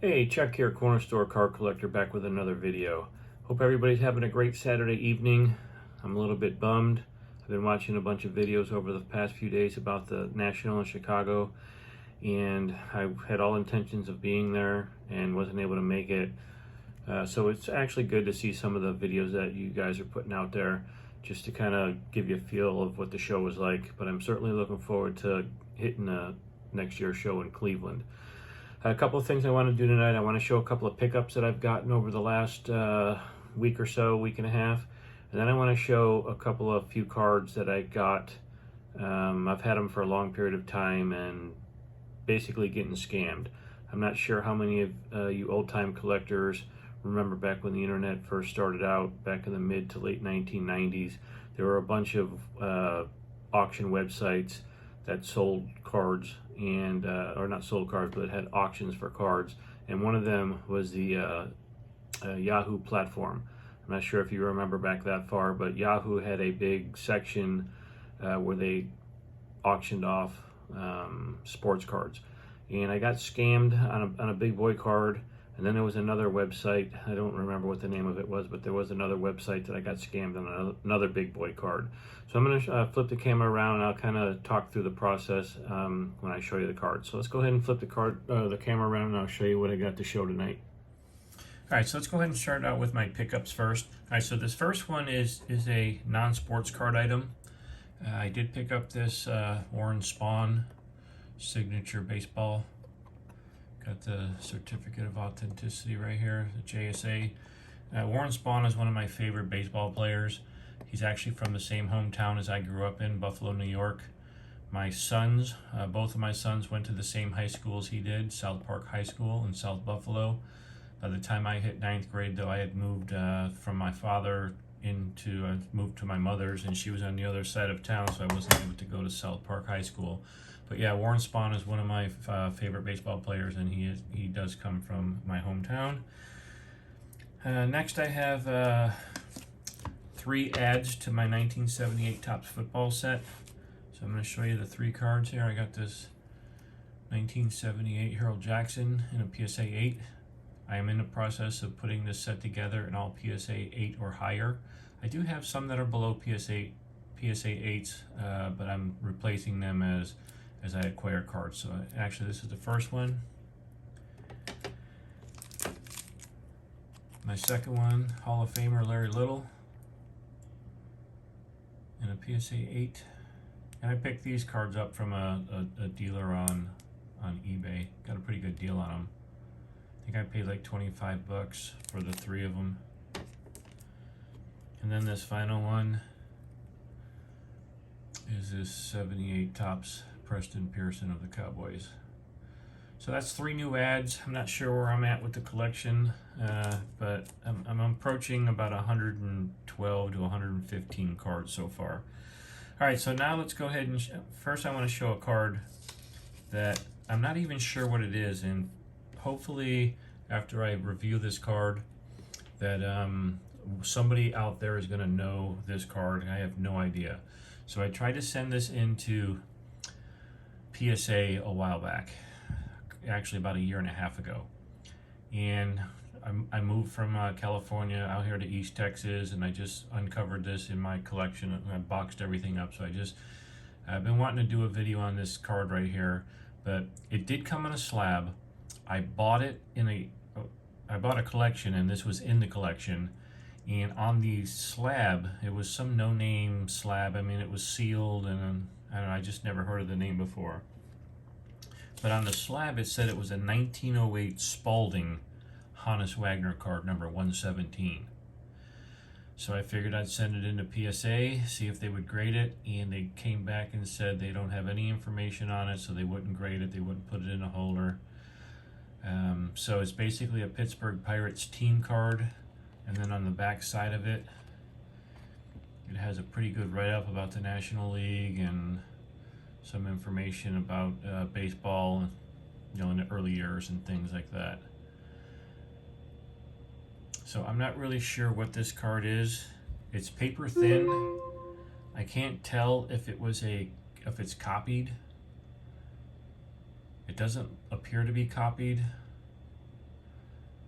Hey, Chuck here, Corner Store Card Collector, back with another video. Hope everybody's having a great Saturday evening. I'm a little bit bummed. I've been watching a bunch of videos over the past few days about the National in Chicago, and I had all intentions of being there and wasn't able to make it. So it's actually good to see some of the videos that you guys are putting out there just to kind of give you a feel of what the show was like. But I'm certainly looking forward to hitting next year's show in Cleveland. A couple of things I want to do tonight. I want to show a couple of pickups that I've gotten over the last week or so, week and a half. And then I want to show a couple of few cards that I got. I've had them for a long period of time and basically getting scammed. I'm not sure how many of you old-time collectors remember back when the internet first started out, back in the mid to late 1990s. There were a bunch of auction websites that sold cards and or not sold cards, but had auctions for cards, and one of them was the Yahoo platform. I'm not sure if you remember back that far, but Yahoo had a big section where they auctioned off sports cards, and I got scammed on a big boy card. And then there was another website, I don't remember what the name of it was, but there was another website that I got scammed on another big boy card. So I'm going to flip the camera around and I'll kind of talk through the process when I show you the card. So let's go ahead and flip the camera around and I'll show you what I got to show tonight. All right, so let's go ahead and start out with my pickups first. All right, so this first one is a non-sports card item. I did pick up this Warren Spahn signature baseball. Got the certificate of authenticity right here, the JSA. Warren Spahn is one of my favorite baseball players. He's actually from the same hometown as I grew up in, Buffalo, New York. My sons, both of my sons went to the same high school as he did, South Park High School in South Buffalo. By the time I hit 9th grade, though, I had moved from my father moved to my mother's, and she was on the other side of town, so I wasn't able to go to South Park High School. But yeah, Warren Spahn is one of my favorite baseball players, and he does come from my hometown. Next, I have 3 ads to my 1978 Topps football set. So I'm going to show you the 3 cards here. I got this 1978 Harold Jackson in a PSA 8. I am in the process of putting this set together in all PSA 8 or higher. I do have some that are below PSA 8s, but I'm replacing them as I acquire cards. So actually this is the first one. My second one, Hall of Famer Larry Little in a PSA 8. And I picked these cards up from a dealer on eBay. Got a pretty good deal on them. I think I paid like 25 bucks for the 3 of them. And then this final one is this 78 Topps Preston Pearson of the Cowboys. So that's 3 new ads. I'm not sure where I'm at with the collection, but I'm approaching about 112 to 115 cards so far. All right, so now let's go ahead and first I want to show a card that I'm not even sure what it is, and hopefully after I review this card that somebody out there is going to know this card. I have no idea. So I tried to send this into PSA a while back, actually about 1.5 years ago, and I moved from California out here to East Texas, and I just uncovered this in my collection and I boxed everything up. So I've been wanting to do a video on this card right here, but it did come in a slab. I bought it I bought a collection, and this was in the collection, and on the slab it was some no-name slab. I mean, it was sealed, and I don't know, I just never heard of the name before. But on the slab it said it was a 1908 Spalding Honus Wagner card number 117. So I figured I'd send it into PSA, see if they would grade it, and they came back and said they don't have any information on it, so they wouldn't grade it, they wouldn't put it in a holder. So it's basically a Pittsburgh Pirates team card, and then on the back side of it, it has a pretty good write-up about the National League and some information about baseball, you know, in the early years and things like that. So I'm not really sure what this card is. It's paper thin. I can't tell if it's copied. It doesn't appear to be copied.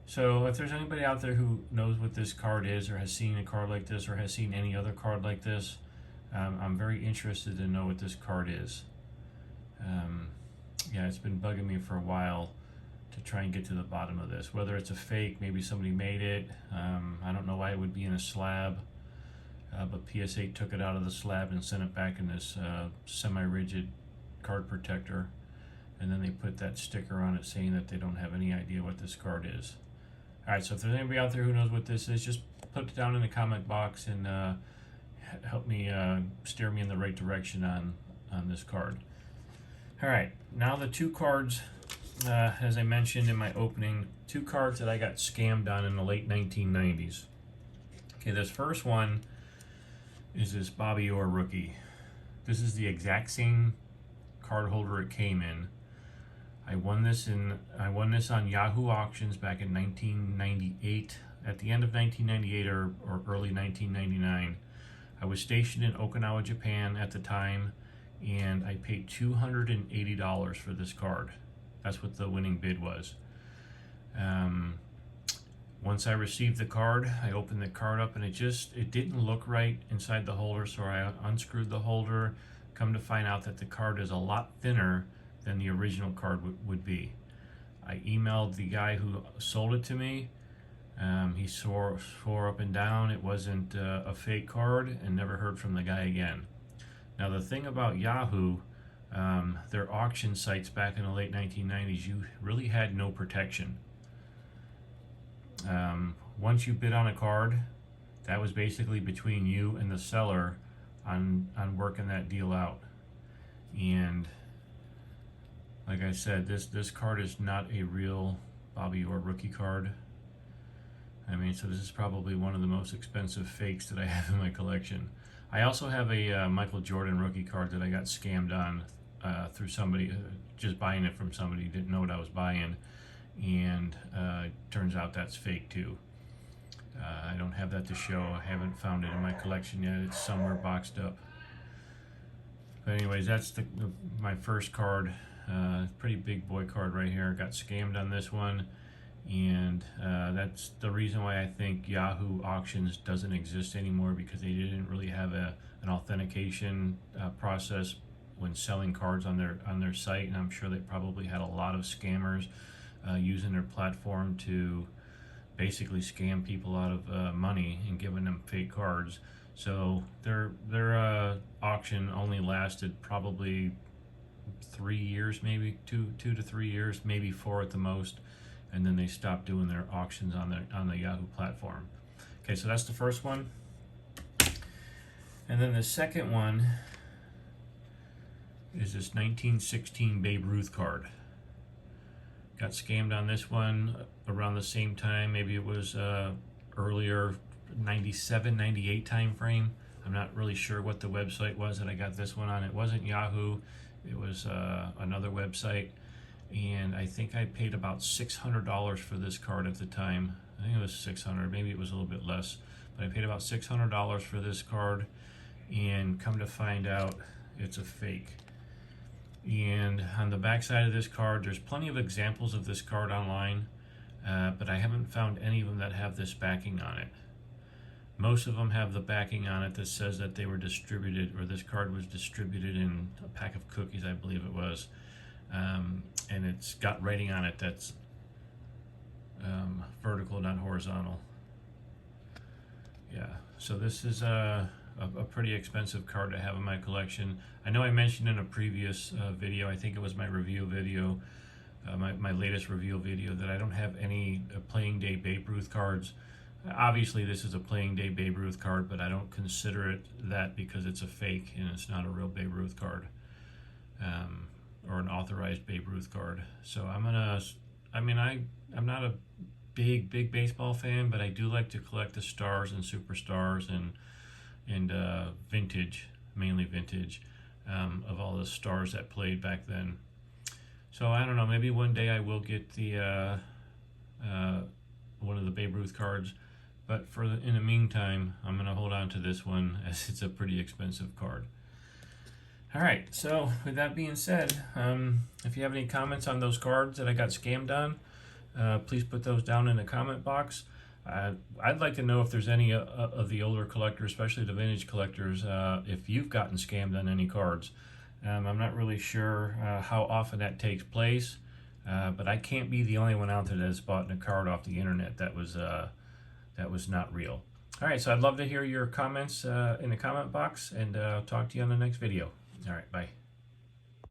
So if there's anybody out there who knows what this card is, or has seen a card like this, or has seen any other card like this, I'm very interested to know what this card is. Yeah, it's been bugging me for a while to try and get to the bottom of this. Whether it's a fake, maybe somebody made it. I don't know why it would be in a slab, but PSA took it out of the slab and sent it back in this semi-rigid card protector. And then they put that sticker on it saying that they don't have any idea what this card is. Alright, so if there's anybody out there who knows what this is, just put it down in the comment box and help me steer me in the right direction on this card. Alright, now the two cards, as I mentioned in my opening, two cards that I got scammed on in the late 1990s. Okay, this first one is this Bobby Orr rookie. This is the exact same card holder it came in. I won this on Yahoo Auctions back in 1998, at the end of 1998 or early 1999. I was stationed in Okinawa, Japan at the time, and I paid $280 for this card. That's what the winning bid was. Once I received the card, I opened the card up and it didn't look right inside the holder, so I unscrewed the holder. Come to find out that the card is a lot thinner than the original card would be. I emailed the guy who sold it to me. He swore up and down it wasn't a fake card, and never heard from the guy again. Now the thing about Yahoo, their auction sites back in the late 1990s, you really had no protection. Once you bid on a card, that was basically between you and the seller on working that deal out. And like I said, this card is not a real Bobby Orr rookie card. I mean, so this is probably one of the most expensive fakes that I have in my collection. I also have a Michael Jordan rookie card that I got scammed on through somebody, just buying it from somebody who didn't know what I was buying, and turns out that's fake too. I don't have that to show. I haven't found it in my collection yet. It's somewhere boxed up. But anyways, that's my first card. Pretty big boy card right here. Got scammed on this one, and that's the reason why I think Yahoo Auctions doesn't exist anymore, because they didn't really have an authentication process when selling cards on their site, and I'm sure they probably had a lot of scammers using their platform to basically scam people out of money and giving them fake cards. So their auction only lasted probably 3 years, maybe two to 3 years, maybe 4 at the most, and then they stopped doing their auctions on the Yahoo platform. Okay, so that's the first one. And then the second one is this 1916 Babe Ruth card. Got scammed on this one around the same time. Maybe it was earlier, 97, 98 time frame. I'm not really sure what the website was that I got this one on. It wasn't Yahoo. It was another website. And I think I paid about $600 for this card at the time. I think it was $600, maybe it was a little bit less. But I paid about $600 for this card, and come to find out it's a fake. And on the back side of this card, there's plenty of examples of this card online, but I haven't found any of them that have this backing on it. Most of them have the backing on it that says that they were distributed, or this card was distributed in a pack of cookies, I believe it was. And it's got writing on it that's vertical, not horizontal. Yeah, so this is a pretty expensive card to have in my collection. I know I mentioned in a previous video, I think it was my review video, my latest review video, that I don't have any playing day Babe Ruth cards. Obviously this is a playing day Babe Ruth card, but I don't consider it that because it's a fake and it's not a real Babe Ruth card, or an authorized Babe Ruth card. So I'm not a big baseball fan, but I do like to collect the stars and superstars and vintage, mainly vintage, of all the stars that played back then. So I don't know, maybe one day I will get the one of the Babe Ruth cards, but in the meantime, I'm going to hold on to this one as it's a pretty expensive card. Alright, so with that being said, if you have any comments on those cards that I got scammed on, please put those down in the comment box. I'd like to know if there's any of the older collectors, especially the vintage collectors, if you've gotten scammed on any cards. I'm not really sure how often that takes place, but I can't be the only one out there that's bought a card off the internet that was not real. All right, so I'd love to hear your comments in the comment box, and I'll talk to you on the next video. All right, bye.